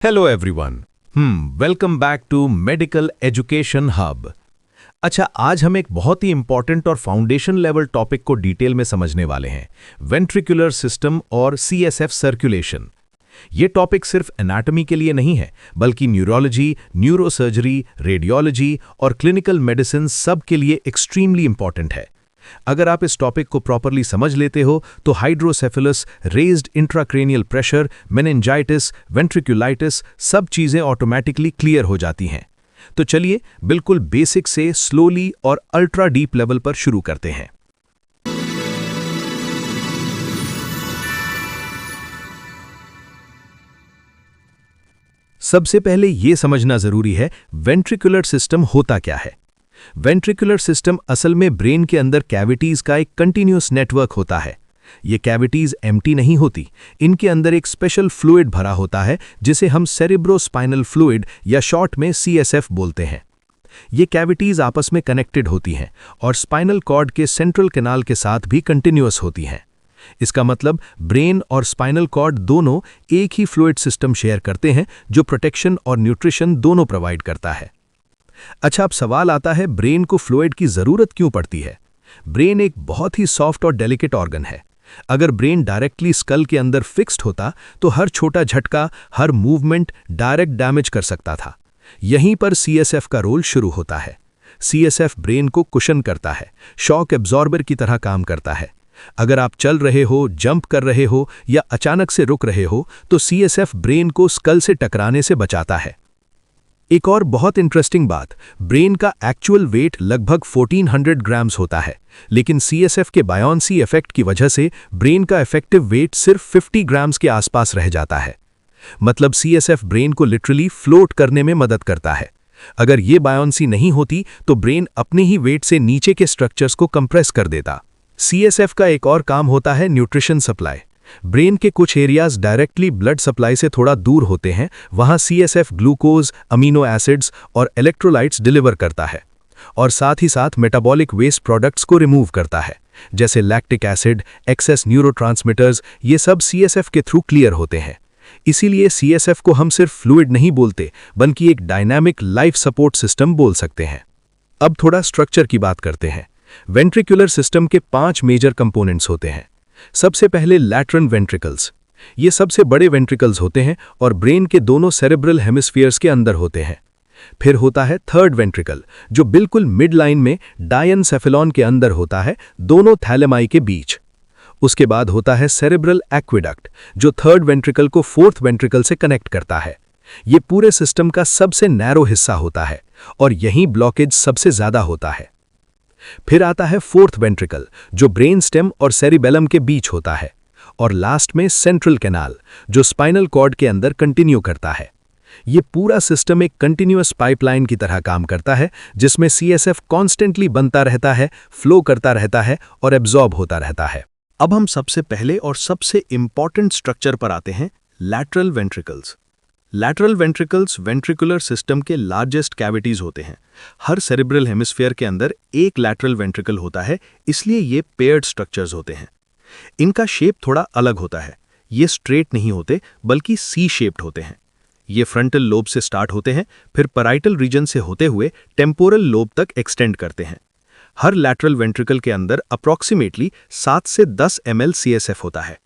Hello everyone. Welcome back to medical education hub. अच्छा, आज हम एक बहुत ही इंपॉर्टेंट और फाउंडेशन लेवल टॉपिक को डिटेल में समझने वाले हैं, वेंट्रिकुलर सिस्टम और सीएसएफ सर्कुलेशन। ये टॉपिक सिर्फ एनाटॉमी के लिए नहीं है, बल्कि न्यूरोलॉजी, न्यूरोसर्जरी, रेडियोलॉजी और क्लिनिकल मेडिसिन सब के लिए एक्सट्रीमली इंपॉर्टेंट है। अगर आप इस टॉपिक को प्रॉपरली समझ लेते हो तो hydrocephalus, raised intracranial pressure, meningitis, ventriculitis सब चीजें ऑटोमेटिकली क्लियर हो जाती हैं। तो चलिए बिल्कुल बेसिक से स्लोली और अल्ट्रा डीप लेवल पर शुरू करते हैं। सबसे पहले यह समझना जरूरी है वेंट्रिकुलर सिस्टम होता क्या है। वेंट्रिकुलर सिस्टम असल में ब्रेन के अंदर कैविटीज का एक कंटिन्यूअस नेटवर्क होता है। ये कैविटीज एम्प्टी नहीं होती, इनके अंदर एक स्पेशल फ्लूइड भरा होता है जिसे हम सेरेब्रोस्पाइनल फ्लूइड या शॉर्ट में सीएसएफ बोलते हैं। ये कैविटीज आपस में कनेक्टेड होती हैं और स्पाइनल कॉर्ड के सेंट्रल कैनाल के साथ भी कंटिन्यूअस होती हैं। इसका मतलब ब्रेन और स्पाइनल कॉर्ड दोनों एक ही फ्लूइड सिस्टम शेयर करते हैं जो प्रोटेक्शन और न्यूट्रिशन दोनों प्रोवाइड करता है। अच्छा, अब सवाल आता है, ब्रेन को फ्लूइड की जरूरत क्यों पड़ती है? ब्रेन एक बहुत ही सॉफ्ट और डेलिकेट ऑर्गन है। अगर ब्रेन डायरेक्टली स्कल के अंदर फिक्स्ड होता तो हर छोटा झटका, हर मूवमेंट डायरेक्ट डैमेज कर सकता था। यहीं पर सीएसएफ का रोल शुरू होता है। सीएसएफ ब्रेन को कुशन करता है, शॉक एब्जॉर्बर की तरह काम करता है। अगर आप चल रहे हो, जंप कर रहे हो या अचानक से रुक रहे हो तो सीएसएफ ब्रेन को स्कल से टकराने से बचाता है। एक और बहुत इंटरेस्टिंग बात, ब्रेन का एक्चुअल वेट लगभग 1400 ग्राम्स होता है, लेकिन सीएसएफ के बायोंसी इफेक्ट की वजह से ब्रेन का इफेक्टिव वेट सिर्फ 50 ग्राम्स के आसपास रह जाता है। मतलब सीएसएफ ब्रेन को लिटरली फ्लोट करने में मदद करता है। अगर ये बायोंसी नहीं होती तो ब्रेन अपने ही वेट से नीचे के स्ट्रक्चर्स को कंप्रेस कर देता। सीएसएफ का एक और काम होता है न्यूट्रिशन सप्लाई। ब्रेन के कुछ एरियाज डायरेक्टली ब्लड सप्लाई से थोड़ा दूर होते हैं, वहां सीएसएफ ग्लूकोज, अमीनो एसिड्स और इलेक्ट्रोलाइट्स डिलीवर करता है और साथ ही साथ मेटाबॉलिक वेस्ट प्रोडक्ट्स को रिमूव करता है, जैसे लैक्टिक एसिड, एक्सेस न्यूरोट्रांसमिटर्स। ये सब सीएसएफ के थ्रू क्लियर होते हैं। इसीलिए सीएसएफ को हम सिर्फ फ्लूइड नहीं बोलते, बल्कि एक डायनामिक लाइफ सपोर्ट सिस्टम बोल सकते हैं। अब थोड़ा स्ट्रक्चर की बात करते हैं। वेंट्रिकुलर सिस्टम के 5 मेजर कंपोनेंट्स होते हैं। सबसे पहले लैटरल वेंट्रिकल्स। ये सबसे बड़े वेंट्रिकल्स होते हैं और ब्रेन के दोनों सेरेब्रल हेमिस्फीयर्स के अंदर होते हैं। फिर होता है थर्ड वेंट्रिकल, जो बिल्कुल मिड लाइन में डायनसेफेलॉन के अंदर होता है, दोनों थैलेमाई के बीच। उसके बाद होता है सेरेब्रल एक्विडक्ट, जो थर्ड वेंट्रिकल को फोर्थ वेंट्रिकल से कनेक्ट करता है। ये पूरे सिस्टम का सबसे नैरो हिस्सा होता है और यहीं ब्लॉकेज सबसे ज्यादा होता है। फिर आता है फोर्थ वेंट्रिकल, जो ब्रेन स्टेम और सेरिबेलम के बीच होता है। और लास्ट में सेंट्रल कैनाल, जो स्पाइनल कॉर्ड के अंदर कंटिन्यू करता है। ये पूरा सिस्टम एक कंटिन्यूअस पाइपलाइन की तरह काम करता है, जिसमें सीएसएफ कॉन्स्टेंटली बनता रहता है, फ्लो करता रहता है और एब्जॉर्ब होता रहता है। अब हम सबसे पहले और सबसे इंपॉर्टेंट स्ट्रक्चर पर आते हैं, lateral ventricles. Lateral ventricles ventricular system के लार्जेस्ट कैविटीज होते हैं। हर सेरेब्रल हेमिस्फीयर के अंदर एक लैटरल वेंट्रिकल होता है, इसलिए ये पेयर्ड स्ट्रक्चर्स होते हैं। इनका शेप थोड़ा अलग होता है। ये स्ट्रेट नहीं होते, बल्कि सी शेप्ड होते हैं। ये फ्रंटल लोब से स्टार्ट होते हैं, फिर पैराइटल रीजन से होते हुए टेम्पोरल लोब तक एक्सटेंड करते हैं। हर लैटरल वेंट्रिकल के अंदर अप्रॉक्सीमेटली 7 से 10 ml सीएसएफ होता है।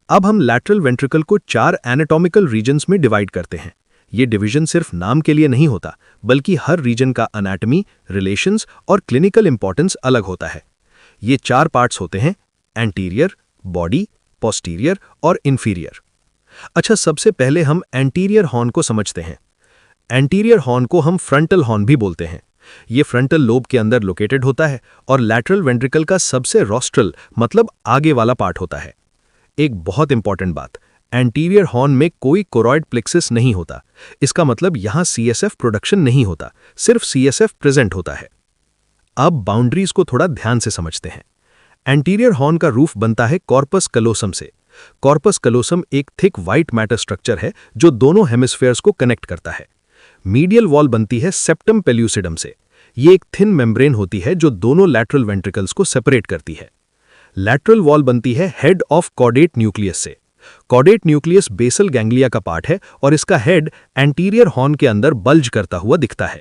अब हम लैटरल वेंट्रिकल को 4 एनाटॉमिकल रीजन्स में डिवाइड करते हैं। ये डिवीजन सिर्फ नाम के लिए नहीं होता, बल्कि हर रीजन का एनाटॉमी, रिलेशंस और क्लिनिकल इंपॉर्टेंस अलग होता है। ये 4 पार्ट्स होते हैं, एंटीरियर, बॉडी, पोस्टीरियर और इंफीरियर। अच्छा, सबसे पहले हम एंटीरियर हॉर्न को समझते हैं। एंटीरियर हॉर्न को हम फ्रंटल हॉर्न भी बोलते हैं। ये फ्रंटल लोब के अंदर लोकेटेड होता है और लैटरल वेंट्रिकल का सबसे रोस्ट्रल मतलब आगे वाला पार्ट होता है। एक बहुत इंपॉर्टेंट बात, एंटीरियर हॉर्न में कोई कोरॉइड प्लेक्सिस नहीं होता। इसका मतलब यहां सीएसएफ प्रोडक्शन नहीं होता, सिर्फ सीएसएफ प्रेजेंट होता है। अब बाउंड्रीज को थोड़ा ध्यान से समझते हैं। एंटीरियर हॉर्न का रूफ बनता है कॉर्पस कलोसम से। कॉर्पस कलोसम एक थिक व्हाइट मैटर स्ट्रक्चर है जो दोनों हेमिस्फीयर्स को कनेक्ट करता है। मीडियल वॉल बनती है सेप्टम पेल्यूसिडम से। ये एक थिन मेम्ब्रेन होती है जो दोनों लैटरल वेंट्रिकल्स को सेपरेट करती है। लैटरल वॉल बनती है हेड ऑफ कॉर्डेट न्यूक्लियस से। कॉर्डेट न्यूक्लियस बेसल गैंग्लिया का पार्ट है और इसका हेड एंटीरियर हॉर्न के अंदर बल्ज करता हुआ दिखता है।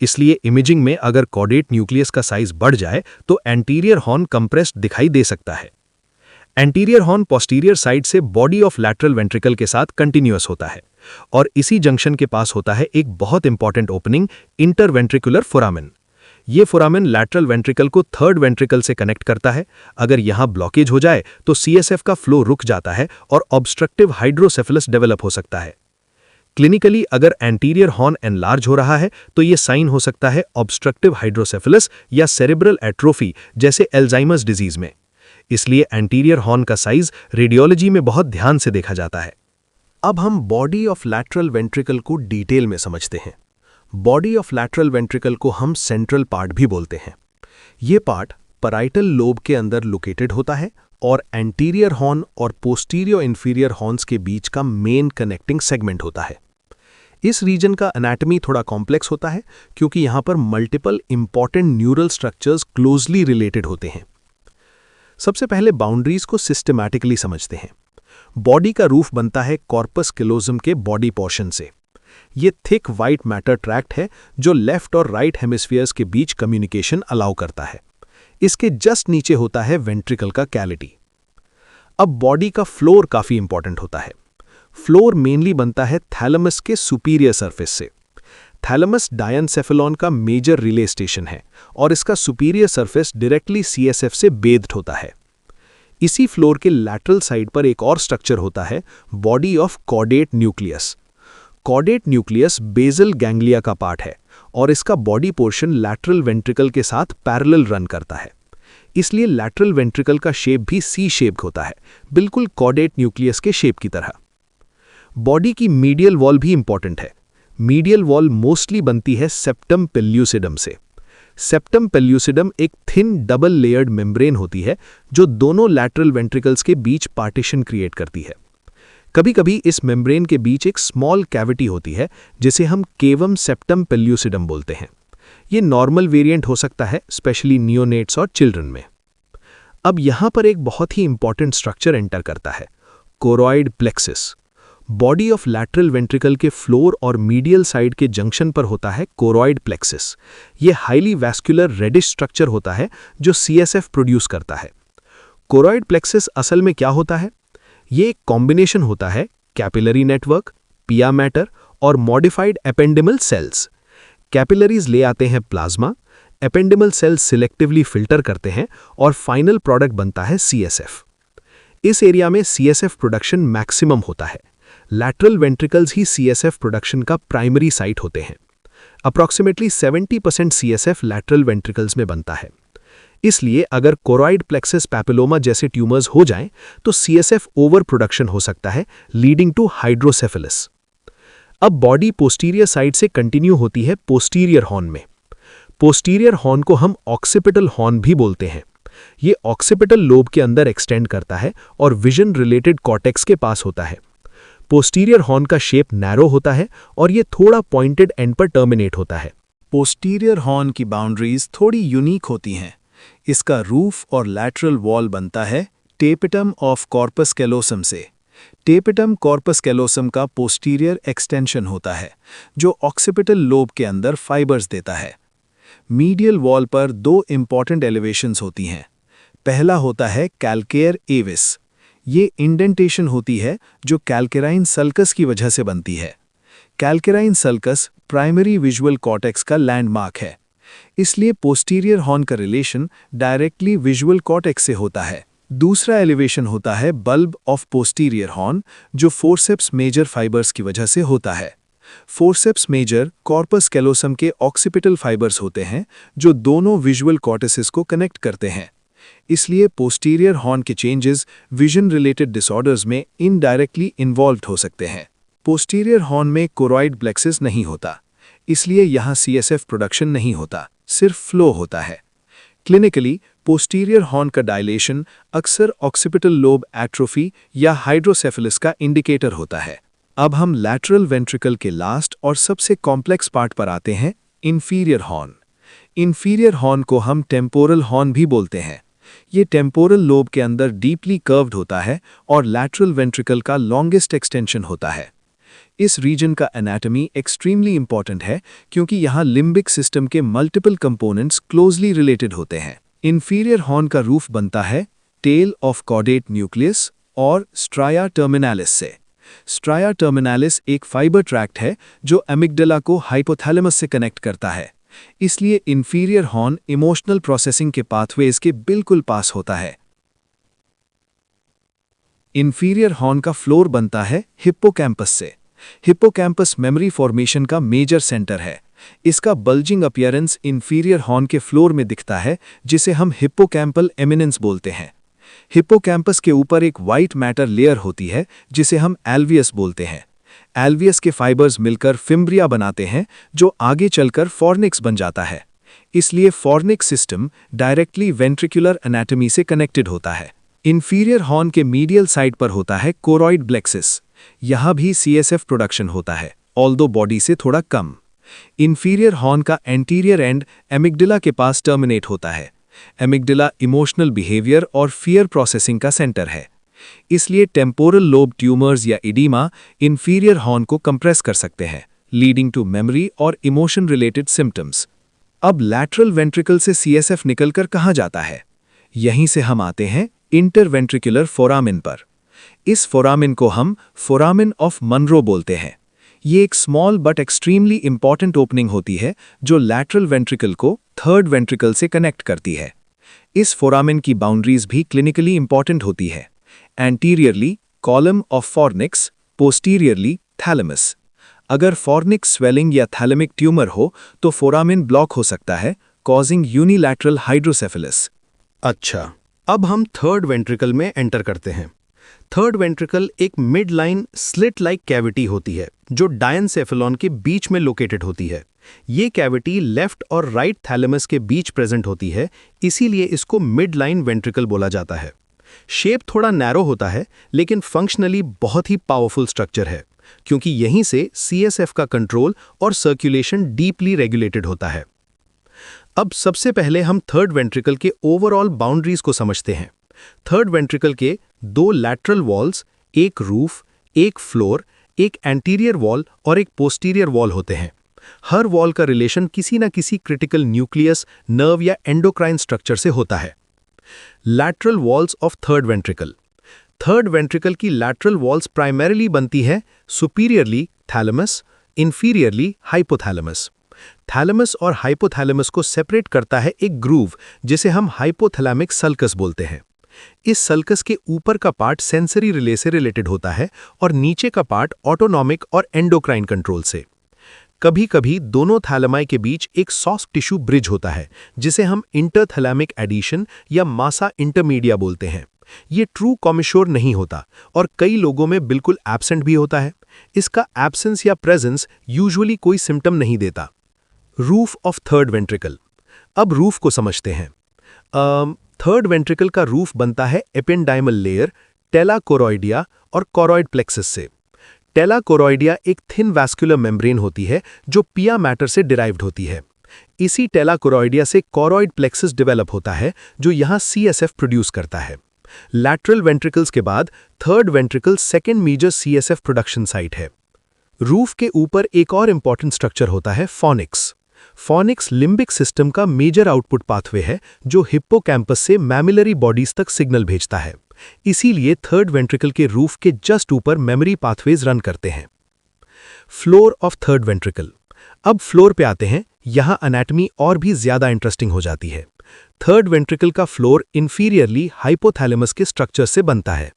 इसलिए इमेजिंग में अगर कॉर्डेट न्यूक्लियस का साइज बढ़ जाए तो एंटीरियर हॉर्न कंप्रेस्ड दिखाई दे सकता है। एंटीरियर हॉर्न पोस्टीरियर साइड से बॉडी ऑफ लैटरल वेंट्रिकल के साथ कंटिन्यूअस होता है और इसी जंक्शन के पास होता है एक बहुत इंपॉर्टेंट ओपनिंग, इंटरवेंट्रिकुलर फोरामेन। ये फोरामेन लैटरल वेंट्रिकल को थर्ड वेंट्रिकल से कनेक्ट करता है। अगर यहां ब्लॉकेज हो जाए तो सीएसएफ का फ्लो रुक जाता है और ऑब्स्ट्रक्टिव हाइड्रोसेफेलस डेवलप हो सकता है। क्लिनिकली अगर एंटीरियर हॉर्न एनलार्ज हो रहा है तो यह साइन हो सकता है ऑब्स्ट्रक्टिव हाइड्रोसेफेलस या सेरेब्रल एट्रोफी जैसे एल्जाइमर्स डिजीज में। इसलिए एंटीरियर हॉर्न का साइज रेडियोलॉजी में बहुत ध्यान से देखा जाता है। अब हम बॉडी ऑफ लैटरल वेंट्रिकल को डिटेल में समझते हैं। बॉडी ऑफ लैटरल वेंट्रिकल को हम सेंट्रल पार्ट भी बोलते हैं। ये पार्ट पैराइटल लोब के अंदर लोकेटेड होता है और एंटीरियर हॉर्न और पोस्टीरियर इंफीरियर हॉर्न्स के बीच का मेन कनेक्टिंग सेगमेंट होता है। इस रीजन का एनाटॉमी थोड़ा कॉम्प्लेक्स होता है क्योंकि यहां पर multiple important neural structures closely related होते हैं। सबसे पहले बाउंड्रीज को सिस्टमैटिकली समझते हैं। बॉडी का रूफ बनता है कॉर्पस कैलोजम के बॉडी पोर्शन से। ये थिक वाइट मैटर ट्रैक्ट है जो लेफ्ट और राइट हेमिस्फीयर्स के बीच कम्युनिकेशन अलाउ करता है। इसके जस्ट नीचे होता है वेंट्रिकल का कैविटी। अब बॉडी का फ्लोर काफी इंपॉर्टेंट होता है। फ्लोर मेनली बनता है थैलेमस के सुपीरियर सरफेस से। थैलेमस डायनसेफेलॉन का मेजर रिले स्टेशन है और इसका सुपीरियर सरफेस डायरेक्टली सीएसएफ से बेस्ड होता है। इसी फ्लोर के लैटरल साइड पर एक और स्ट्रक्चर होता है, body of caudate nucleus. Caudate nucleus basal ganglia का पार्ट है और इसका बॉडी पोर्शन लैटरल वेंट्रिकल के साथ पैरेलल रन करता है। इसलिए लैटरल वेंट्रिकल का शेप भी सी शेप होता है, बिल्कुल कॉर्डेट न्यूक्लियस के शेप की तरह। बॉडी की मीडियल वॉल भी इंपॉर्टेंट है। मीडियल वॉल मोस्टली बनती है सेप्टम पेल्यूसिडम से। सेप्टम पेल्यूसिडम एक थिन डबल लेयर्ड मेम्ब्रेन होती है जो दोनों लैटरल वेंट्रिकल्स के बीच पार्टीशन क्रिएट करती है। कभी-कभी इस मेम्ब्रेन के बीच एक स्मॉल कैविटी होती है जिसे हम केवम सेप्टम पेल्यूसिडम बोलते हैं। ये नॉर्मल वेरिएंट हो सकता है, स्पेशली नियोनेट्स और चिल्ड्रन में। अब यहां पर एक बहुत ही इंपॉर्टेंट स्ट्रक्चर एंटर करता है, choroid plexus. Body of lateral ventricle के फ्लोर और मीडियल साइड के जंक्शन पर होता है कोरॉइड प्लेक्सिस। ये हाईली वैस्कुलर रेडिश स्ट्रक्चर होता है जो सीएसएफ प्रोड्यूस करता है। कोरॉइड प्लेक्सिस असल में क्या होता है? ये एक कॉम्बिनेशन होता है कैपिलरी नेटवर्क, पिया मैटर और मॉडिफाइड एपेंडिमल सेल्स। कैपिलरीज ले आते हैं plasma, ependymal cells selectively filter करते हैं और फाइनल प्रोडक्ट बनता है सीएसएफ। इस एरिया में सीएसएफ प्रोडक्शन मैक्सिमम होता है। लैटरल वेंट्रिकल्स ही सीएसएफ प्रोडक्शन का प्राइमरी साइट होते हैं। अप्रॉक्सीमेटली 70% सीएसएफ लैटरल वेंट्रिकल्स में बनता है। इसलिए अगर कोरॉइड प्लेक्सिस पैपिलोमा जैसे ट्यूमर्स हो जाएं तो सीएसएफ ओवर प्रोडक्शन हो सकता है, लीडिंग टू हाइड्रोसेफेलस। अब बॉडी पोस्टीरियर साइड से कंटिन्यू होती है पोस्टीरियर हॉर्न में। पोस्टीरियर हॉर्न को हम ऑक्सिपिटल हॉर्न भी बोलते हैं। ये ऑक्सिपिटल लोब के अंदर एक्सटेंड करता है और विजन रिलेटेड कॉर्टेक्स के पास होता है। पोस्टीरियर हॉर्न का शेप नैरो होता है और ये थोड़ा पॉइंटेड एंड पर टर्मिनेट होता है। पोस्टीरियर हॉर्न की बाउंड्रीज थोड़ी यूनिक होती हैं। इसका रूफ और लैटरल वॉल बनता है टेपिटम ऑफ कॉर्पस कैलोसम से। टेपिटम कॉर्पस कैलोसम का पोस्टीरियर एक्सटेंशन होता है जो ऑक्सिपिटल लोब के अंदर फाइबर्स देता है। मीडियल वॉल पर दो इंपॉर्टेंट एलिवेशंस होती हैं। पहला होता है कैल्केयर एविस। ये इंडेंटेशन होती है जो कैल्केराइन सल्कस की वजह से बनती है। Calcarine sulcus primary visual cortex का लैंडमार्क है, इसलिए पोस्टीरियर हॉर्न का रिलेशन डायरेक्टली विजुअल कॉर्टेक्स से होता है। दूसरा एलिवेशन होता है बल्ब ऑफ पोस्टीरियर हॉर्न जो फोर्सेप्स मेजर फाइबर्स की वजह से होता है। फोर्सेप्स मेजर कॉर्पस कैलोसम के ऑक्सिपिटल फाइबर्स होते हैं जो दोनों विजुअल कॉर्टेसिस को कनेक्ट करते हैं। इसलिए पोस्टीरियर हॉर्न के चेंजेस विजन रिलेटेड डिसऑर्डर्स में इनडायरेक्टली इन्वॉल्व्ड हो सकते हैं। पोस्टीरियर हॉर्न में कोरॉइड प्लेक्सिस नहीं होता, इसलिए यहाँ सीएसएफ प्रोडक्शन नहीं होता, सिर्फ फ्लो होता है। क्लिनिकली पोस्टीरियर हॉर्न का डायलेशन अक्सर ऑक्सिपिटल लोब एट्रोफी या हाइड्रोसेफेलस का इंडिकेटर होता है। अब हम लैटरल वेंट्रिकल के लास्ट और सबसे कॉम्प्लेक्स पार्ट पर आते हैं, इंफीरियर हॉर्न। इंफीरियर हॉर्न को हम टेम्पोरल हॉर्न भी बोलते हैं। ये टेम्पोरल लोब के अंदर डीपली कर्व्ड होता है और लैटरल वेंट्रिकल का लॉन्गेस्ट एक्सटेंशन होता है। इस रीजन का एनाटॉमी एक्सट्रीमली इंपॉर्टेंट है क्योंकि यहाँ लिम्बिक सिस्टम के मल्टीपल कंपोनेंट्स क्लोजली रिलेटेड होते हैं। इंफीरियर हॉर्न का रूफ बनता है टेल ऑफ कॉर्डेट न्यूक्लियस और स्ट्राया टर्मिनालिस से। स्ट्राया टर्मिनालिस एक फाइबर ट्रैक्ट है जो एमिग्डाला को हाइपोथैलेमस से कनेक्ट करता है, इसलिए इंफीरियर हॉर्न इमोशनल प्रोसेसिंग के पाथवेज के बिल्कुल पास होता है। इंफीरियर हॉर्न का फ्लोर बनता है हिप्पोकैम्पस से। हिप्पोकैम्पस मेमोरी फॉर्मेशन का मेजर सेंटर है। इसका बल्जिंग अपीयरेंस इंफीरियर हॉर्न के फ्लोर में दिखता है, जिसे हम हिप्पोकैम्पल एमिनेंस बोलते हैं। हिप्पोकैम्पस के ऊपर एक वाइट मैटर लेयर होती है जिसे हम एल्वियस बोलते हैं। एल्वियस के फाइबर्स मिलकर फिम्ब्रिया बनाते हैं जो आगे चलकर फॉर्निक्स बन जाता है। इसलिए fornix system directly ventricular anatomy से कनेक्टेड होता है। इंफीरियर हॉर्न के मीडियल साइड पर होता है कोरॉइड प्लेक्सिस। यहाँ भी सीएसएफ प्रोडक्शन होता है, ऑल्दो बॉडी से थोड़ा कम। इंफीरियर हॉर्न का एंटीरियर एंड एमिग्डाला के पास टर्मिनेट होता है। एमिग्डाला इमोशनल बिहेवियर और फियर प्रोसेसिंग का सेंटर है, इसलिए टेम्पोरल लोब ट्यूमर्स या इडीमा इंफीरियर हॉर्न को कंप्रेस कर सकते हैं, लीडिंग टू मेमोरी और इमोशन रिलेटेड सिम्टम्स। अब लैटरल वेंट्रिकल से सीएसएफ निकलकर कहाँ जाता है? यहीं से हम आते हैं इंटरवेंट्रिकुलर फोरामिन पर। इस फोरामिन को हम फोरामिन ऑफ मनरो बोलते हैं। ये एक small but extremely important opening होती है जो लैटरल वेंट्रिकल को थर्ड वेंट्रिकल से कनेक्ट करती है। इस फोरामिन की बाउंड्रीज भी क्लिनिकली इंपॉर्टेंट होती है। Anteriorly column of fornix, posteriorly thalamus. अगर फॉर्निक्स स्वेलिंग या थैलेमिक ट्यूमर हो तो फोरामिन ब्लॉक हो सकता है, कॉजिंग यूनिलैटरल हाइड्रोसेफेलस। अच्छा, अब हम थर्ड वेंट्रिकल में एंटर करते हैं। थर्ड वेंट्रिकल एक mid line slit like cavity होती है जो डायनसेफेलॉन के बीच में लोकेटेड होती है। ये कैविटी लेफ्ट और राइट थैलेमस के बीच प्रेजेंट होती है, इसीलिए इसको मिड लाइन वेंट्रिकल बोला जाता है। शेप थोड़ा नैरो होता है लेकिन फंक्शनली बहुत ही पावरफुल स्ट्रक्चर है क्योंकि यहीं से सीएसएफ का कंट्रोल और सर्कुलेशन डीपली रेगुलेटेड होता है। अब सबसे पहले हम थर्ड वेंट्रिकल के ओवरऑल बाउंड्रीज को समझते हैं। थर्ड वेंट्रिकल के दो लैटरल वॉल्स, एक रूफ, एक फ्लोर, एक एंटीरियर वॉल और एक पोस्टीरियर वॉल होते हैं। हर वॉल का रिलेशन किसी न किसी क्रिटिकल न्यूक्लियस, नर्व या एंडोक्राइन स्ट्रक्चर से होता है। Lateral walls of third ventricle. Third ventricle की लैटरल वॉल्स प्राइमरीली बनती है superiorly thalamus, inferiorly hypothalamus. Thalamus और हाइपोथैलेमस को सेपरेट करता है एक ग्रूव जिसे हम हाइपोथैलेमिक सल्कस बोलते हैं। इस सल्कस के ऊपर का पार्ट सेंसरी रिले से रिलेटेड होता है और नीचे का पार्ट ऑटोनॉमिक और एंडोक्राइन कंट्रोल से। कभी कभी दोनों थैलेमाई के बीच एक सॉफ्ट टिश्यू ब्रिज होता है जिसे हम इंटरथैलेमिक एडिशन या मासा इंटरमीडिया बोलते हैं। ये ट्रू कॉमिशोर नहीं होता और कई लोगों में बिल्कुल एब्सेंट भी होता है। इसका एब्सेंस या प्रेजेंस यूजुअली कोई सिम्टम नहीं देता। Roof of third ventricle. अब रूफ को समझते हैं। थर्ड वेंट्रिकल का रूफ बनता है एपेंडाइमल लेयर, टेला कोरॉइडिया और कोरॉइड प्लेक्सस से। टेला कोरॉइडिया एक थिन वैस्कुलर मेम्ब्रेन होती है जो पिया मैटर से डिराइव्ड होती है। इसी टेला कोरॉइडिया से कोरॉइड प्लेक्सस डेवलप होता है जो यहाँ सीएसएफ प्रोड्यूस करता है। लैटरल वेंट्रिकल्स के बाद third ventricle second major CSF production site है। रूफ के ऊपर एक और इंपॉर्टेंट स्ट्रक्चर होता है फॉनिक्स। फॉनिक्स लिम्बिक सिस्टम का मेजर आउटपुट पाथवे है जो हिप्पोकैम्पस से मैमिलरी बॉडीज तक सिग्नल भेजता है। इसीलिए थर्ड वेंट्रिकल के रूफ के जस्ट ऊपर मेमोरी पाथवेज रन करते हैं। Floor of third ventricle. अब फ्लोर पे आते हैं। यहाँ एनाटॉमी और भी ज्यादा इंटरेस्टिंग हो जाती है। थर्ड वेंट्रिकल का फ्लोर इंफीरियरली हाइपोथैलेमस के स्ट्रक्चर से बनता है।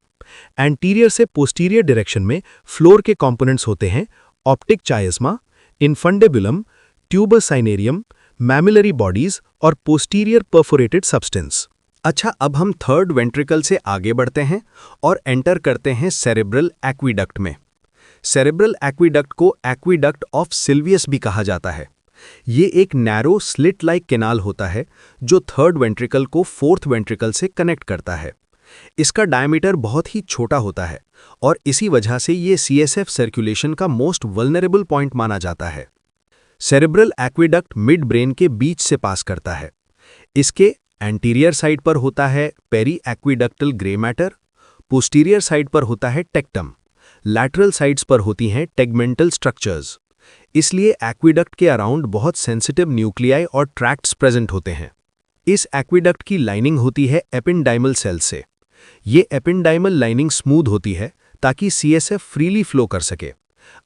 एंटीरियर से पोस्टीरियर डायरेक्शन में फ्लोर के कंपोनेंट्स होते हैं ऑप्टिक चायस्मा, इनफंडेबुलम, ट्यूबर साइनेरियम, मैमिलरी बॉडीज और पोस्टीरियर परफोरेटेड सब्सटेंस। अच्छा, अब हम थर्ड वेंट्रिकल से आगे बढ़ते हैं और एंटर करते हैं सेरेब्रल एक्विडक्ट में। सेरेब्रल एक्विडक्ट को एक्विडक्ट ऑफ सिल्वियस भी कहा जाता है। ये एक नैरो स्लिट लाइक कैनाल होता है जो थर्ड वेंट्रिकल को फोर्थ वेंट्रिकल से कनेक्ट करता है। इसका डायमीटर बहुत ही छोटा होता है और इसी वजह से ये सीएसएफ सर्कुलेशन का मोस्ट वल्नरेबल पॉइंट माना जाता है। सेरेब्रल एक्विडक्ट मिड ब्रेन के बीच से पास करता है। इसके एंटीरियर साइड पर होता है periaqueductal grey matter, posterior side पर होता है टेक्टम, लैटरल साइड्स पर होती हैं टेगमेंटल स्ट्रक्चर्स। इसलिए एक्विडक्ट के अराउंड बहुत सेंसिटिव न्यूक्लियाई और ट्रैक्ट्स प्रेजेंट होते हैं। इस एक्विडक्ट की लाइनिंग होती है एपिंडाइमल सेल से। ये एपिंडाइमल लाइनिंग स्मूथ होती है ताकि सीएसएफ फ्रीली फ्लो कर सके।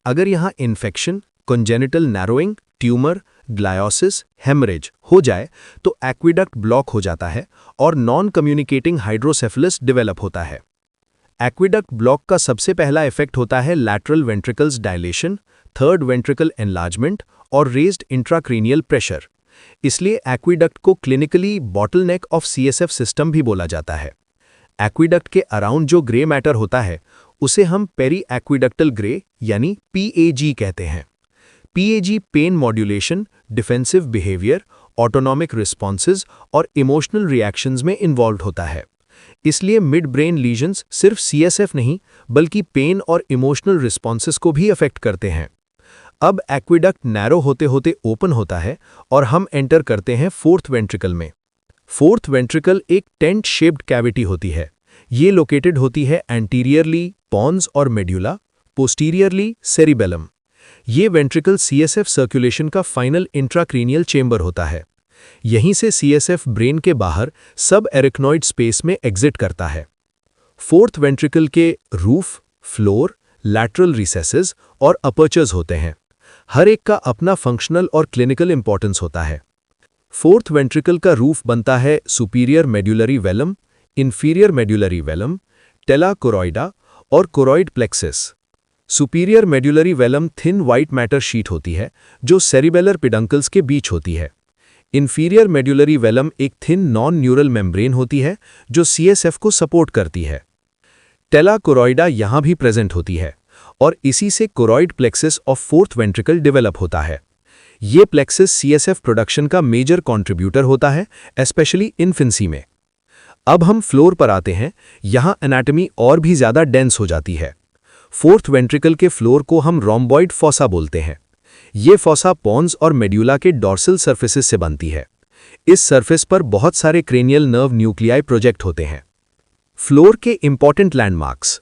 अगर यहाँ infection, congenital narrowing, tumour, gliosis, haemorrhage हो जाए तो एक्विडक्ट ब्लॉक हो जाता है और नॉन कम्युनिकेटिंग हाइड्रोसेफलस डेवलप होता है। एक्विडक्ट ब्लॉक का सबसे पहला इफेक्ट होता है lateral ventricles dilation, third ventricle enlargement और रेज्ड इंट्राक्रेनियल प्रेशर। इसलिए एक्विडक्ट को clinically bottleneck of CSF system भी बोला जाता है। एक्विडक्ट के अराउंड जो ग्रे मैटर होता है उसे हम पेरी एक्विडक्टल ग्रे यानी पीएजी कहते हैं। PAG pain modulation, defensive behaviour, autonomic responses और इमोशनल रिएक्शंस में इन्वॉल्व होता है। इसलिए मिड ब्रेन लीजन्स सिर्फ सीएसएफ नहीं बल्कि पेन और इमोशनल रिस्पॉन्सेस को भी अफेक्ट करते हैं। अब एक्विडक्ट नैरो होते होते ओपन होता है और हम एंटर करते हैं फोर्थ वेंट्रिकल में। फोर्थ वेंट्रिकल एक टेंट शेप्ड कैविटी होती है। ये लोकेटेड होती है एंटीरियरली पॉन्स और मेड्यूला, पोस्टीरियरली सेरिबेलम। ये वेंट्रिकल सीएसएफ सर्कुलेशन का फाइनल इंट्राक्रीनियल चेंबर होता है। यहीं से सीएसएफ ब्रेन के बाहर सब एरिकनॉइड स्पेस में एग्जिट करता है। फोर्थ वेंट्रिकल के रूफ, फ्लोर, लैटरल रिसेसेस और अपर्चर्स होते हैं। हर एक का अपना फंक्शनल और क्लिनिकल इंपॉर्टेंस होता है। फोर्थ वेंट्रिकल का रूफ बनता है superior medullary velum, inferior medullary velum, tela choroidea और choroid plexus. Superior medullary velum thin white matter sheet होती है जो सेरिबेलर पिडंकल्स के बीच होती है। इंफीरियर मेड्यूलरी वेलम एक थिन नॉन न्यूरल मेम्ब्रेन होती है जो सीएसएफ को सपोर्ट करती है। टेला कोरॉइडा यहाँ भी प्रेजेंट होती है और इसी से choroid plexus of fourth ventricle develop होता है। ये प्लेक्सिस सीएसएफ प्रोडक्शन का मेजर कंट्रीब्यूटर होता है, स्पेशली इन्फेंसी में। अब हम फ्लोर पर आते हैं। यहाँ एनाटॉमी और भी ज़्यादा डेंस हो जाती है। फोर्थ वेंट्रिकल के फ्लोर को हम रोम्बॉइड फॉसा बोलते हैं। ये फॉसा पॉन्स और मेड्यूला के डॉर्सल सर्फेसेस से बनती है। इस सरफेस पर बहुत सारे क्रेनियल नर्व न्यूक्लियाई प्रोजेक्ट होते हैं। फ्लोर के important landmarks: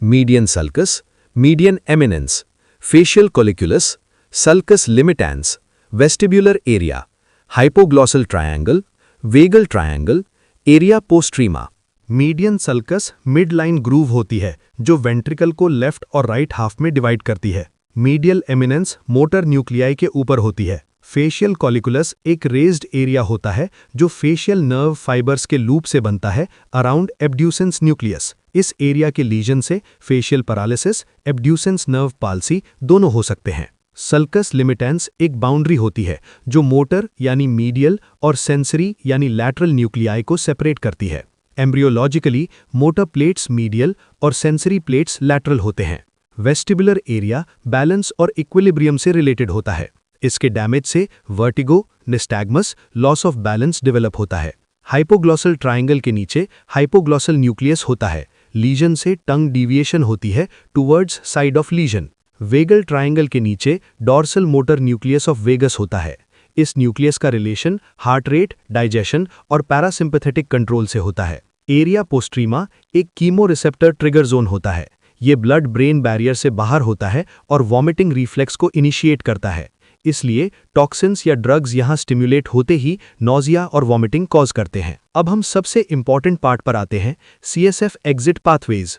median sulcus, median eminence, facial colliculus, sulcus limitans, vestibular area, hypoglossal triangle, vagal triangle, area postrema. Median sulcus mid line groove होती है जो वेंट्रिकल को लेफ्ट और राइट हाफ में divide करती है। मीडियल एमिनेंस मोटर न्यूक्लियाई के ऊपर होती है। फेशियल कॉलिकुलस एक रेज्ड एरिया होता है जो फेशियल नर्व फाइबर्स के लूप से बनता है अराउंड एब्ड्यूसेंस न्यूक्लियस। इस एरिया के लीजन से facial paralysis, abducens nerve palsy दोनों हो सकते हैं। सल्कस लिमिटेंस एक बाउंड्री होती है जो मोटर यानी मीडियल और सेंसरी यानी लैटरल न्यूक्लियाई को सेपरेट करती है। एम्ब्रियोलॉजिकली मोटर प्लेट्स मीडियल और सेंसरी प्लेट्स लैटरल होते हैं। वेस्टिबुलर एरिया बैलेंस और इक्विलिब्रियम से रिलेटेड होता है। इसके डैमेज से vertigo, nystagmus, loss of balance develop होता है। हाइपोग्लॉसल ट्रायंगल के नीचे हाइपोग्लॉसल न्यूक्लियस होता है। लीजन से टंग डिविएशन होती है towards side of lesion. Vagal triangle के नीचे dorsal motor nucleus of vagus होता है। इस न्यूक्लियस का रिलेशन हार्ट रेट, डाइजेशन और पैरासिम्पैथेटिक कंट्रोल से होता है। एरिया पोस्ट्रीमा एक कीमो रिसेप्टर ट्रिगर जोन होता है। ये ब्लड ब्रेन बैरियर से बाहर होता है और वॉमिटिंग रिफ्लेक्स को इनिशिएट करता है। इसलिए टॉक्सिन्स या ड्रग्स यहाँ स्टिम्युलेट होते ही नॉजिया और वॉमिटिंग कॉज करते हैं। अब हम सबसे इंपॉर्टेंट पार्ट पर आते हैं, CSF exit pathways.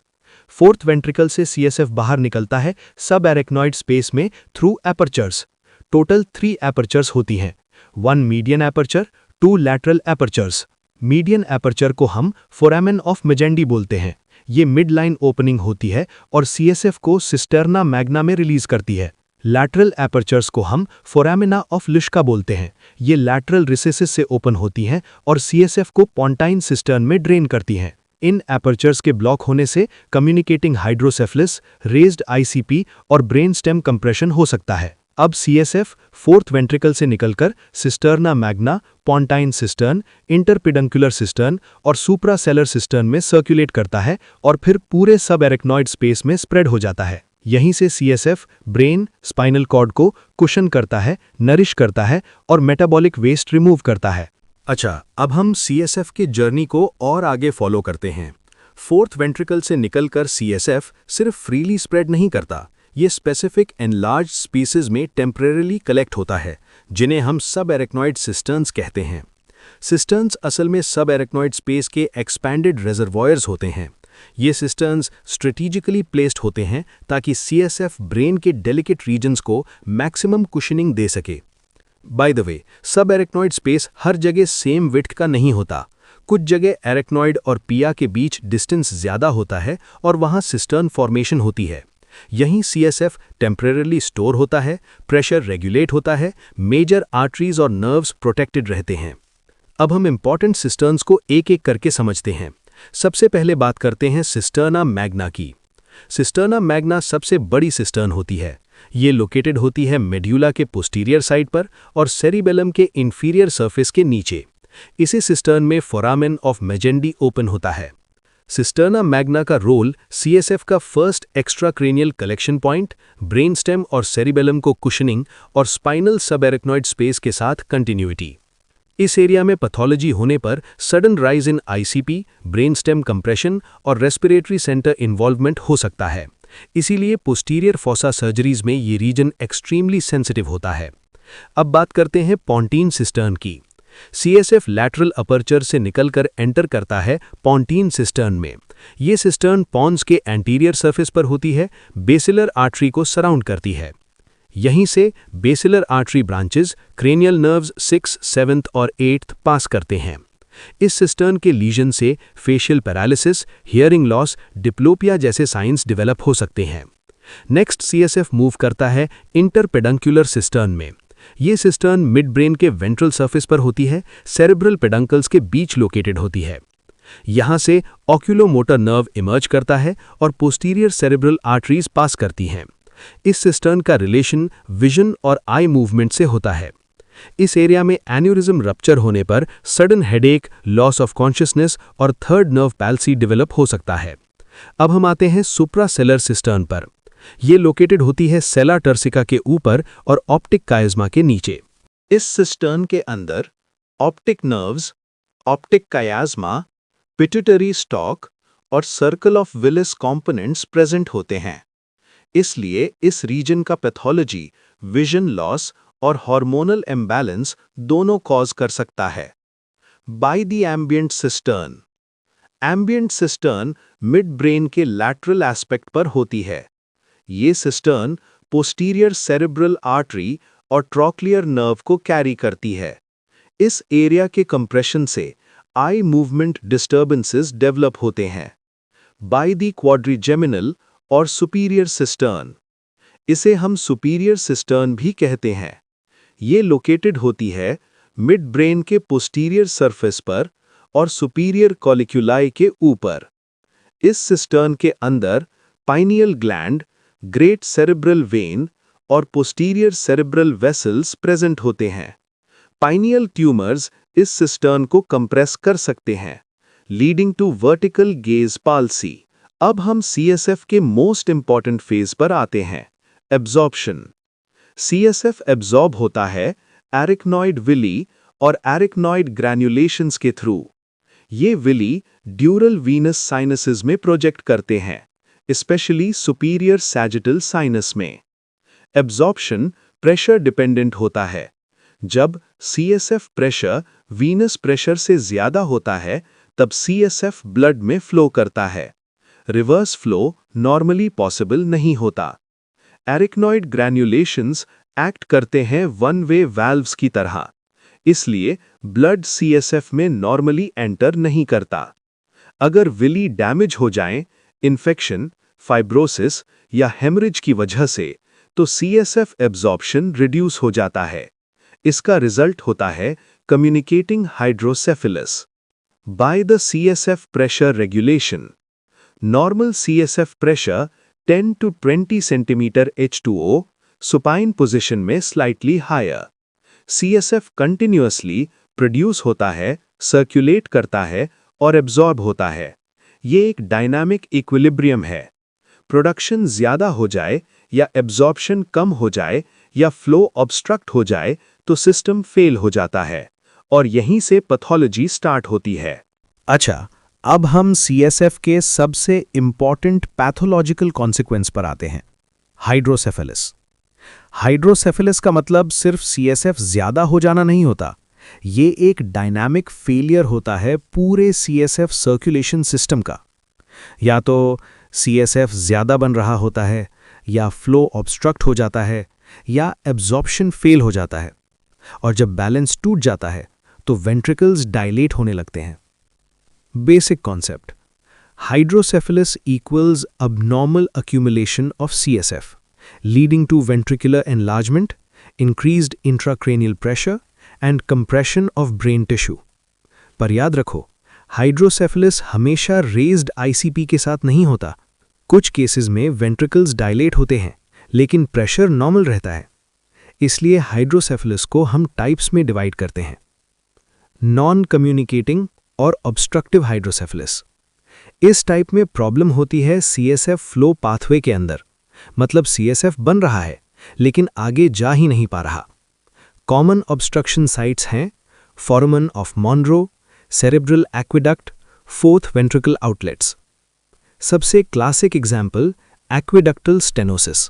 Fourth ventricle से सीएसएफ बाहर निकलता है सब एरेक्नॉइड स्पेस में थ्रू एपर्चर्स। टोटल 3 एपर्चर्स होती हैं, 1 median aperture, 2 lateral apertures. Median aperture को हम फोरामेन ऑफ मेजेंडी बोलते हैं। ये मिड लाइन ओपनिंग होती है और सीएसएफ को सिस्टर्ना मैग्ना में रिलीज करती है। लैटरल एपर्चर्स को हम फोरामिना ऑफ लिश्का बोलते हैं। ये लैटरल रिसेसेस से ओपन होती हैं और सीएसएफ को पॉन्टाइन सिस्टर्न में ड्रेन करती हैं। इन एपर्चर्स के ब्लॉक होने से कम्युनिकेटिंग हाइड्रोसेफलस, रेज्ड आईसीपी और ब्रेन स्टेम कंप्रेशन हो सकता है। अब सीएसएफ फोर्थ वेंट्रिकल से निकलकर सिस्टर्ना मैग्ना, पॉन्टाइन सिस्टर्न, इंटरपिडंकुलर सिस्टर्न और सुप्रासेलर सिस्टर्न में सर्कुलेट करता है और फिर पूरे सब एरेक्नॉइड स्पेस में स्प्रेड हो जाता है। यहीं से सीएसएफ ब्रेन, स्पाइनल कॉर्ड को कुशन करता है, नरिश करता है और मेटाबॉलिक वेस्ट रिमूव करता है। अच्छा, अब हम CSF के जर्नी को और आगे फॉलो करते हैं। फोर्थ वेंट्रिकल से निकलकर CSF सिर्फ फ्रीली स्प्रेड नहीं करता, ये स्पेसिफिक एंड लार्ज स्पीसीज में टेम्परेरीली कलेक्ट होता है, जिन्हें हम सब एरेक्नॉइड सिस्टर्न्स कहते हैं। सिस्टर्न्स असल में सब एरेक्नॉइड स्पेस के एक्सपैंडेड रिजर्वॉयर्स होते हैं। ये सिस्टर्न्स स्ट्रेटेजिकली प्लेस्ड होते हैं ताकि CSF ब्रेन के डेलिकेट रीजन्स को मैक्सिमम कुशनिंग दे सके। बाय द वे, सब एरेक्नॉइड स्पेस हर जगह सेम विड्थ का नहीं होता। कुछ जगह एरेक्नॉइड और पिया के बीच डिस्टेंस ज़्यादा होता है और वहाँ सिस्टर्न फॉर्मेशन होती है। यहीं CSF टेम्परेरली स्टोर होता है, प्रेशर रेगुलेट होता है, मेजर आर्टरीज और नर्व्स प्रोटेक्टेड रहते हैं। अब हम इंपॉर्टेंट सिस्टर्न्स को एक एक करके समझते हैं। सबसे पहले बात करते हैं सिस्टर्ना मैग्ना की। सिस्टर्ना मैग्ना सबसे बड़ी सिस्टर्न होती है। ये लोकेटेड होती है मेड्यूला के पोस्टीरियर साइड पर और सेरिबेलम के इंफीरियर सरफेस के नीचे। इसी सिस्टर्न में फोरामेन ऑफ मेजेंडी ओपन होता है। सिस्टर्ना मैग्ना का रोल CSF का first extracranial collection point, brain stem और सेरिबेलम को कुशनिंग और स्पाइनल सबएरेक्नॉइड स्पेस के साथ कंटिन्यूटी। इस एरिया में पैथोलॉजी होने पर sudden rise in ICP, brain stem compression और रेस्पिरेटरी सेंटर इन्वॉल्वमेंट हो सकता है। इसीलिए पोस्टीरियर फॉसा सर्जरीज में ये रीजन एक्सट्रीमली सेंसिटिव होता है। अब बात करते हैं पॉन्टीन सिस्टर्न की। CSF लैटरल अपर्चर से निकलकर एंटर करता है पॉन्टीन सिस्टर्न में। ये सिस्टर्न पॉन्स के एंटीरियर सरफेस पर होती है, बेसिलर आर्टरी को सराउंड करती है। यहीं से basilar artery branches cranial nerves 6, 7 और 8 पास करते हैं। इस सिस्टर्न के लीजन से facial paralysis, hearing loss, diplopia जैसे साइंस डेवलप हो सकते हैं। नेक्स्ट CSF मूव करता है इंटरपेडंकुलर सिस्टर्न में। ये सिस्टर्न मिड ब्रेन के वेंट्रल सरफेस पर होती है, सेरेब्रल पेडंकल्स के बीच लोकेटेड होती है। यहाँ से ऑक्यूलोमोटर नर्व इमर्ज करता है और पोस्टीरियर सेरेब्रल आर्टरीज पास करती हैं। इस सिस्टर्न का रिलेशन विजन और आई मूवमेंट से होता है। इस एरिया में एन्यूरिज्म रप्चर होने पर sudden headache, loss of consciousness और थर्ड नर्व पैल्सी डेवलप हो सकता है। अब हम आते हैं सुप्रासेलर सिस्टर्न पर। ये लोकेटेड होती है सेला टर्सिका के ऊपर और ऑप्टिक कायज्मा के नीचे। इस सिस्टर्न के अंदर optic nerves, optic chiasma, pituitary stalk और circle of Willis components present होते हैं। इसलिए इस रीजन का पैथोलॉजी विजन लॉस और हार्मोनल इम्बैलेंस दोनों कॉज कर सकता है। By the ambient cistern. Ambient cistern midbrain के लैटरल एस्पेक्ट पर होती है। ये सिस्टर्न पोस्टीरियर सेरेब्रल आर्टरी और ट्रॉक्लियर नर्व को कैरी करती है। इस एरिया के कंप्रेशन से आई मूवमेंट डिस्टर्बेंसेस डेवलप होते हैं। बाय द क्वाड्रिजेमिनल और सुपीरियर सिस्टर्न। इसे हम सुपीरियर सिस्टर्न भी कहते हैं। ये लोकेटेड होती है मिड ब्रेन के पोस्टीरियर सरफेस पर और सुपीरियर कॉलिक्यूलाई के ऊपर। इस सिस्टर्न के अंदर pineal gland, great cerebral vein और पोस्टीरियर सेरेब्रल वेसल्स प्रेजेंट होते हैं। पाइनियल ट्यूमर्स इस सिस्टर्न को कंप्रेस कर सकते हैं, leading to vertical gaze palsy. अब हम CSF के मोस्ट इंपॉर्टेंट फेज पर आते हैं, एब्जॉर्प्शन। CSF एब्जॉर्ब होता है एरिकनॉइड विली और एरिकनॉइड ग्रैन्युलेशंस के थ्रू। ये विली ड्यूरल वीनस साइनसेस में प्रोजेक्ट करते हैं, स्पेशली सुपीरियर सैजिटल साइनस में। एब्जॉर्प्शन प्रेशर डिपेंडेंट होता है। जब CSF प्रेशर वीनस प्रेशर से ज्यादा होता है, तब CSF ब्लड में फ्लो करता है। रिवर्स फ्लो नॉर्मली पॉसिबल नहीं होता। एरिकनॉइड ग्रैन्युलेशंस एक्ट करते हैं वन वे वाल्व्स की तरह, इसलिए ब्लड CSF में नॉर्मली एंटर नहीं करता। अगर विली डैमेज हो जाएं, इन्फेक्शन, फाइब्रोसिस या हेमरेज की वजह से, तो CSF एब्जॉर्प्शन रिड्यूस हो जाता है। इसका रिजल्ट होता है communicating hydrocephalus. By the CSF pressure regulation. Normal CSF pressure 10 to 20 centimetre H2O, supine position में slightly higher. CSF continuously produce होता है, सर्कुलेट करता है और एब्जॉर्ब होता है। ये एक डायनामिक इक्विलिब्रियम है। प्रोडक्शन ज़्यादा हो जाए या एब्जॉर्प्शन कम हो जाए या फ्लो ऑब्स्ट्रक्ट हो जाए तो सिस्टम फेल हो जाता है और यहीं से पैथोलॉजी स्टार्ट होती है। अच्छा, अब हम सीएसएफ के सबसे इंपॉर्टेंट पैथोलॉजिकल कॉन्सिक्वेंस पर आते हैं, हाइड्रोसेफेलिस। हाइड्रोसेफेलिस का मतलब सिर्फ सीएसएफ ज्यादा हो जाना नहीं होता, ये एक डायनामिक फेलियर होता है पूरे सीएसएफ सर्कुलेशन सिस्टम का। या तो सीएसएफ ज्यादा बन रहा होता है, या फ्लो ऑब्स्ट्रक्ट हो जाता है, या एब्जॉर्प्शन फेल हो जाता है, और जब बैलेंस टूट जाता है तो वेंट्रिकल्स डायलेट होने लगते हैं। Basic concept, hydrocephalus equals abnormal accumulation of CSF, leading to ventricular enlargement, increased intracranial pressure and compression of brain tissue. पर याद रखो, हाइड्रोसेफेलिस हमेशा रेज्ड आईसीपी के साथ नहीं होता। कुछ केसेस में वेंट्रिकल्स डायलेट होते हैं, लेकिन प्रेशर नॉर्मल रहता है। इसलिए हाइड्रोसेफेलिस को हम टाइप्स में डिवाइड करते हैं, नॉन कम्युनिकेटिंग और ऑब्स्ट्रक्टिव हाइड्रोसेफेलिस। इस टाइप में प्रॉब्लम होती है सीएसएफ फ्लो पाथवे के अंदर, मतलब सीएसएफ बन रहा है लेकिन आगे जा ही नहीं पा रहा। कॉमन ऑब्स्ट्रक्शन साइट्स हैं foramen of Monro, cerebral aqueduct, fourth ventricle outlets. सबसे classic example aqueductal stenosis.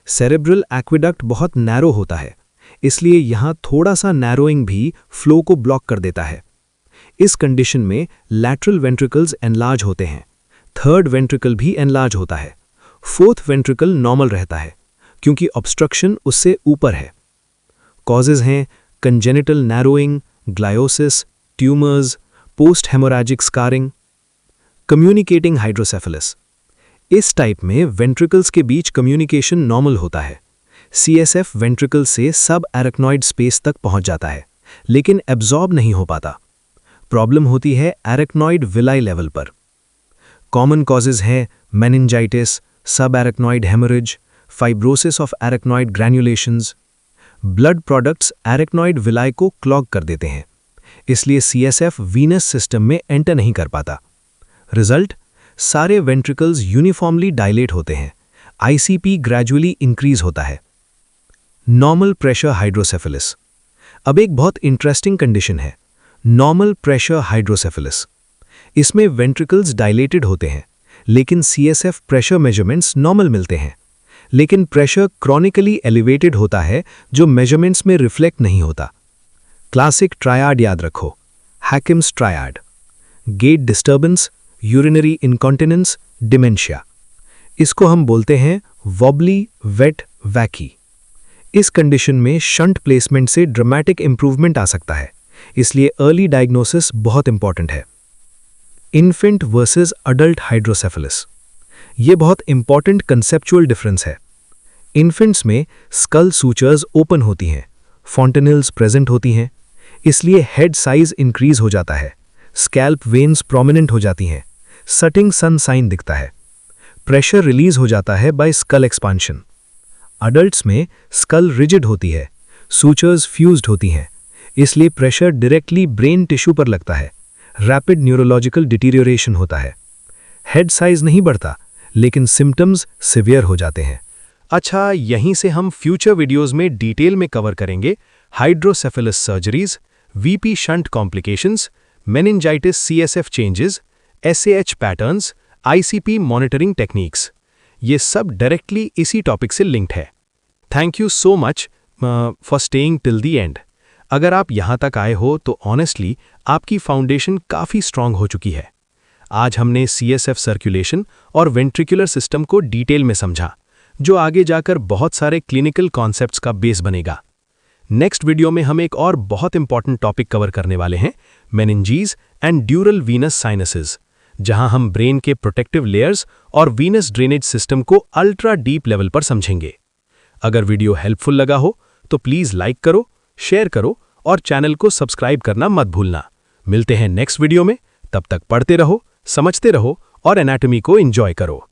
Cerebral aqueduct बहुत नैरो होता है, इसलिए यहाँ थोड़ा सा नैरोइंग भी फ्लो को ब्लॉक कर देता है। इस कंडीशन में लैटरल वेंट्रिकल्स एनलार्ज होते हैं, थर्ड वेंट्रिकल भी एनलार्ज होता है, फोर्थ वेंट्रिकल नॉर्मल रहता है क्योंकि ऑब्स्ट्रक्शन उससे ऊपर है। कॉजेज हैं congenital narrowing, gliosis, tumours, post haemorrhagic scarring. Communicating hydrocephalus, इस टाइप में वेंट्रिकल्स के बीच कम्युनिकेशन नॉर्मल होता है। सीएसएफ वेंट्रिकल से सब एरेक्नॉइड स्पेस तक पहुंच जाता है लेकिन एब्जॉर्ब नहीं हो पाता। प्रॉब्लम होती है एरेक्नॉइड विलाई लेवल पर। कॉमन कॉजेज हैं meningitis, subarachnoid haemorrhage, fibrosis of arachnoid granulations. Blood products arachnoid villi को क्लॉग कर देते हैं, इसलिए सीएसएफ वीनस सिस्टम में एंटर नहीं कर पाता। रिजल्ट, सारे वेंट्रिकल्स यूनिफॉर्मली डायलेट होते हैं, आईसीपी ग्रेजुअली इंक्रीज होता है। Normal pressure hydrocephalus. अब एक बहुत इंटरेस्टिंग कंडीशन है नॉर्मल प्रेशर हाइड्रोसेफेलिस। इसमें वेंट्रिकल्स डायलेटेड होते हैं लेकिन सीएसएफ प्रेशर मेजरमेंट्स नॉर्मल मिलते हैं, लेकिन प्रेशर क्रॉनिकली एलिवेटेड होता है जो मेजरमेंट्स में रिफ्लेक्ट नहीं होता। क्लासिक ट्रायड याद रखो, Hakim's triad, gait disturbance, urinary incontinence, dementia. इसको हम बोलते हैं वॉबली वेट वैकी। इस कंडीशन में शंट प्लेसमेंट से ड्रामेटिक इंप्रूवमेंट आ सकता है, इसलिए अर्ली डायग्नोसिस बहुत इंपॉर्टेंट है। इन्फेंट वर्सेस अडल्ट हाइड्रोसेफेलिस, ये बहुत इंपॉर्टेंट कंसेप्चुअल डिफरेंस है। इन्फेंट्स में स्कल सूचर्स ओपन होती हैं, फॉन्टेनिल्स प्रेजेंट होती हैं, इसलिए हेड साइज इंक्रीज हो जाता है, स्कैल्प वेन्स प्रोमिनेंट हो जाती हैं, सटिंग सन साइन दिखता है, प्रेशर रिलीज हो जाता है बाय स्कल एक्सपांशन। अडल्ट्स में स्कल रिजिड होती है, सूचर्स फ्यूज्ड होती हैं, इसलिए प्रेशर डायरेक्टली ब्रेन टिश्यू पर लगता है, रैपिड न्यूरोलॉजिकल डिटीरियोरेशन होता है। हेड साइज नहीं बढ़ता लेकिन सिम्टम्स सिवियर हो जाते हैं। अच्छा, यहीं से हम फ्यूचर वीडियोस में डिटेल में कवर करेंगे hydrocephalus surgeries, VP shunt complications, meningitis CSF changes, SAH patterns, ICP monitoring techniques. ये सब डायरेक्टली इसी टॉपिक से लिंक्ड है। Thank you so much for staying till the end. अगर आप यहाँ तक आए हो तो ऑनेस्टली आपकी फाउंडेशन काफ़ी स्ट्रांग हो चुकी है। आज हमने सीएसएफ सर्कुलेशन और वेंट्रिकुलर सिस्टम को डिटेल में समझा, जो आगे जाकर बहुत सारे क्लिनिकल कॉन्सेप्ट्स का बेस बनेगा। नेक्स्ट वीडियो में हम एक और बहुत इंपॉर्टेंट टॉपिक कवर करने वाले हैं, मेनिंजीज एंड ड्यूरल वीनस साइनसेस, जहां हम ब्रेन के प्रोटेक्टिव लेयर्स और वीनस ड्रेनेज सिस्टम को अल्ट्रा डीप लेवल पर समझेंगे। अगर वीडियो हेल्पफुल लगा हो तो प्लीज़ लाइक करो, शेयर करो और चैनल को सब्सक्राइब करना मत भूलना। मिलते हैं नेक्स्ट वीडियो में, तब तक पढ़ते रहो, समझते रहो और एनाटॉमी को एंजॉय करो।